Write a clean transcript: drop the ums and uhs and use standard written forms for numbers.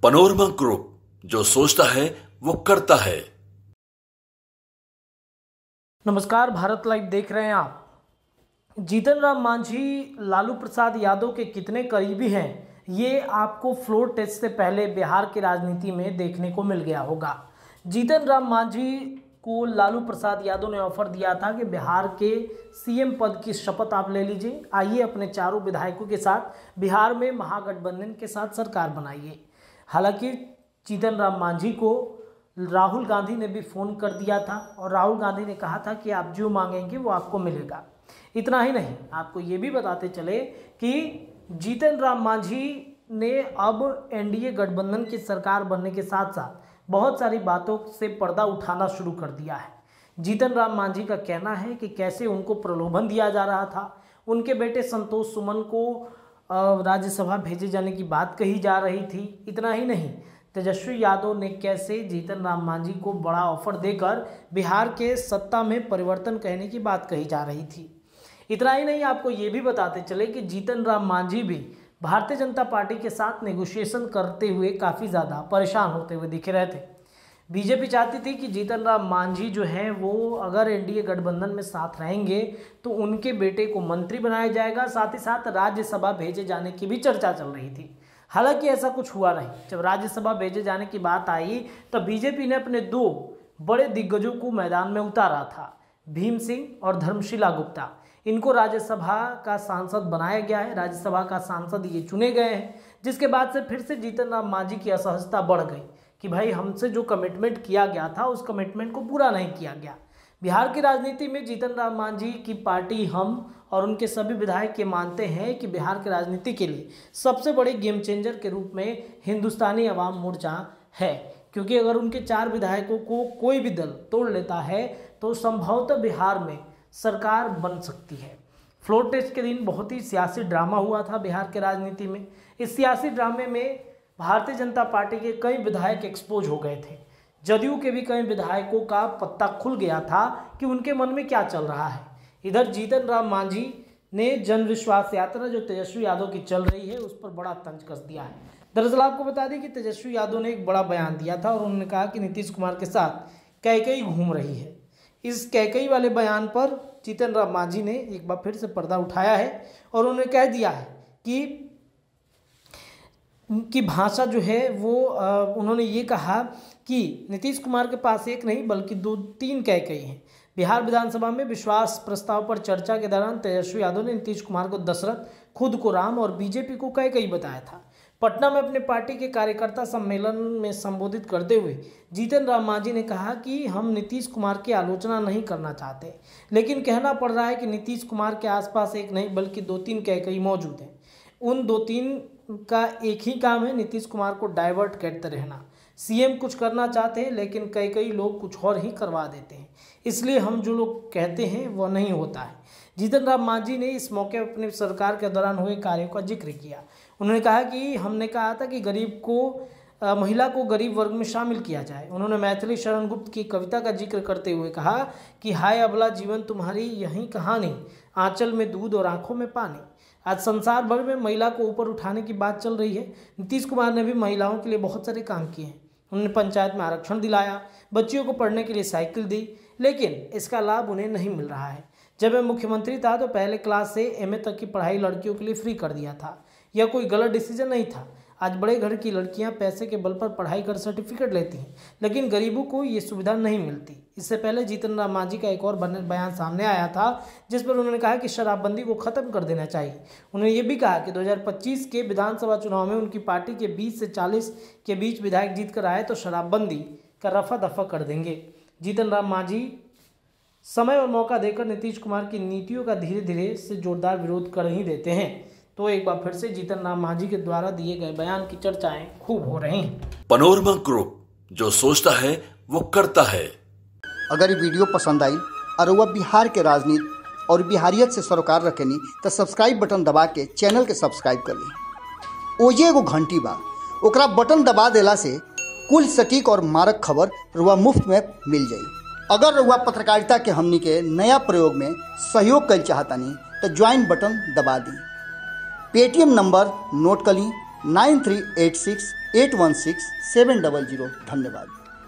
Panorama group, जो सोचता है वो करता है। नमस्कार, भारत लाइव देख रहे हैं आप। जीतन राम मांझी लालू प्रसाद यादव के कितने करीबी हैं, ये आपको फ्लोर टेस्ट से पहले बिहार की राजनीति में देखने को मिल गया होगा। जीतन राम मांझी को लालू प्रसाद यादव ने ऑफर दिया था कि बिहार के सीएम पद की शपथ आप ले लीजिए, आइए अपने चारों विधायकों के साथ बिहार में महागठबंधन के साथ सरकार बनाइए। हालांकि जीतन राम मांझी को राहुल गांधी ने भी फ़ोन कर दिया था और राहुल गांधी ने कहा था कि आप जो मांगेंगे वो आपको मिलेगा। इतना ही नहीं, आपको ये भी बताते चले कि जीतन राम मांझी ने अब एनडीए गठबंधन की सरकार बनने के साथ साथ बहुत सारी बातों से पर्दा उठाना शुरू कर दिया है। जीतन राम मांझी का कहना है कि कैसे उनको प्रलोभन दिया जा रहा था, उनके बेटे संतोष सुमन को राज्यसभा भेजे जाने की बात कही जा रही थी। इतना ही नहीं, तेजस्वी यादव ने कैसे जीतन राम मांझी को बड़ा ऑफर देकर बिहार के सत्ता में परिवर्तन कहने की बात कही जा रही थी। इतना ही नहीं, आपको ये भी बताते चले कि जीतन राम मांझी भी भारतीय जनता पार्टी के साथ नेगोशिएशन करते हुए काफ़ी ज़्यादा परेशान होते हुए दिख रहे थे। बीजेपी चाहती थी कि जीतन राम मांझी जो हैं वो अगर एनडीए गठबंधन में साथ रहेंगे तो उनके बेटे को मंत्री बनाया जाएगा, साथ ही साथ राज्यसभा भेजे जाने की भी चर्चा चल रही थी। हालांकि ऐसा कुछ हुआ नहीं। जब राज्यसभा भेजे जाने की बात आई तो बीजेपी ने अपने दो बड़े दिग्गजों को मैदान में उतारा था, भीम सिंह और धर्मशिला गुप्ता। इनको राज्यसभा का सांसद बनाया गया है, राज्यसभा का सांसद ये चुने गए हैं, जिसके बाद से फिर से जीतन राम मांझी की असहजता बढ़ गई कि भाई हमसे जो कमिटमेंट किया गया था उस कमिटमेंट को पूरा नहीं किया गया। बिहार की राजनीति में जीतन राम मांझी की पार्टी हम और उनके सभी विधायक ये मानते हैं कि बिहार की राजनीति के लिए सबसे बड़े गेम चेंजर के रूप में हिंदुस्तानी अवाम मोर्चा है, क्योंकि अगर उनके 4 विधायकों को कोई भी दल तोड़ लेता है तो संभवतः बिहार में सरकार बन सकती है। फ्लोर टेस्ट के दिन बहुत ही सियासी ड्रामा हुआ था बिहार के राजनीति में। इस सियासी ड्रामे में भारतीय जनता पार्टी के कई विधायक एक्सपोज हो गए थे। जदयू के भी कई विधायकों का पत्ता खुल गया था कि उनके मन में क्या चल रहा है। इधर जीतन राम मांझी ने जन विश्वास यात्रा जो तेजस्वी यादव की चल रही है उस पर बड़ा तंज कस दिया है। दरअसल आपको बता दें कि तेजस्वी यादव ने एक बड़ा बयान दिया था और उन्होंने कहा कि नीतीश कुमार के साथ कैकई घूम रही है। इस कैकई वाले बयान पर जीतन राम मांझी ने एक बार फिर से पर्दा उठाया है और उन्होंने कह दिया है कि भाषा जो है वो उन्होंने ये कहा कि नीतीश कुमार के पास एक नहीं बल्कि 2-3 कैकई हैं। बिहार विधानसभा में विश्वास प्रस्ताव पर चर्चा के दौरान तेजस्वी यादव ने नीतीश कुमार को दशरथ, खुद को राम और बीजेपी को कैकई बताया था। पटना में अपने पार्टी के कार्यकर्ता सम्मेलन में संबोधित करते हुए जीतन राम मांझी ने कहा कि हम नीतीश कुमार की आलोचना नहीं करना चाहते, लेकिन कहना पड़ रहा है कि नीतीश कुमार के आसपास एक नहीं बल्कि 2-3 कैकई मौजूद हैं। उन 2-3 का एक ही काम है, नीतीश कुमार को डाइवर्ट करते रहना। सीएम कुछ करना चाहते हैं लेकिन कई लोग कुछ और ही करवा देते हैं, इसलिए हम जो लोग कहते हैं वह नहीं होता है। जीतन राम मांझी ने इस मौके पर अपनी सरकार के दौरान हुए कार्यों का जिक्र किया। उन्होंने कहा कि हमने कहा था कि महिला को गरीब वर्ग में शामिल किया जाए। उन्होंने मैथिली शरण गुप्त की कविता का जिक्र करते हुए कहा कि हाय अबला जीवन तुम्हारी यही कहानी, आंचल में दूध और आंखों में पानी। आज संसार भर में महिला को ऊपर उठाने की बात चल रही है। नीतीश कुमार ने भी महिलाओं के लिए बहुत सारे काम किए हैं। उन्होंने पंचायत में आरक्षण दिलाया, बच्चियों को पढ़ने के लिए साइकिल दी, लेकिन इसका लाभ उन्हें नहीं मिल रहा है। जब मैं मुख्यमंत्री था तो पहले क्लास से एमए तक की पढ़ाई लड़कियों के लिए फ्री कर दिया था। यह कोई गलत डिसीजन नहीं था। आज बड़े घर की लड़कियां पैसे के बल पर पढ़ाई कर सर्टिफिकेट लेती हैं, लेकिन गरीबों को ये सुविधा नहीं मिलती। इससे पहले जीतन राम मांझी का एक और बयान सामने आया था जिस पर उन्होंने कहा कि शराबबंदी को खत्म कर देना चाहिए। उन्होंने ये भी कहा कि 2025 के विधानसभा चुनाव में उनकी पार्टी के 20 से 40 के बीच विधायक जीत कर आए तो शराबबंदी का रफा दफा कर देंगे। जीतन राम मांझी समय और मौका देकर नीतीश कुमार की नीतियों का धीरे धीरे से जोरदार विरोध कर ही देते हैं। तो एक बार फिर से जीतन राम मांझी के द्वारा दिए गए बयान की चर्चाएं खूब हो रही हैं। पनोरमा ग्रुप, जो सोचता है वो करता है। अगर ये वीडियो पसंद आई और वह बिहार के राजनीति और बिहारियत से सरोकार रखेनी तो सब्सक्राइब बटन दबा के चैनल के सब्सक्राइब कर ली। ओजे एगो घंटी बा, ओकरा बटन दबा देला से कुल सटीक और मारक खबर रुआ मुफ्त में मिल जाई। अगर रुआ पत्रकारिता के हमनी के नया प्रयोग में सहयोग कर चाहतानी तो ज्वाइन बटन दबा दी। पेटीएम नंबर नोट कर ली 9386816700। धन्यवाद।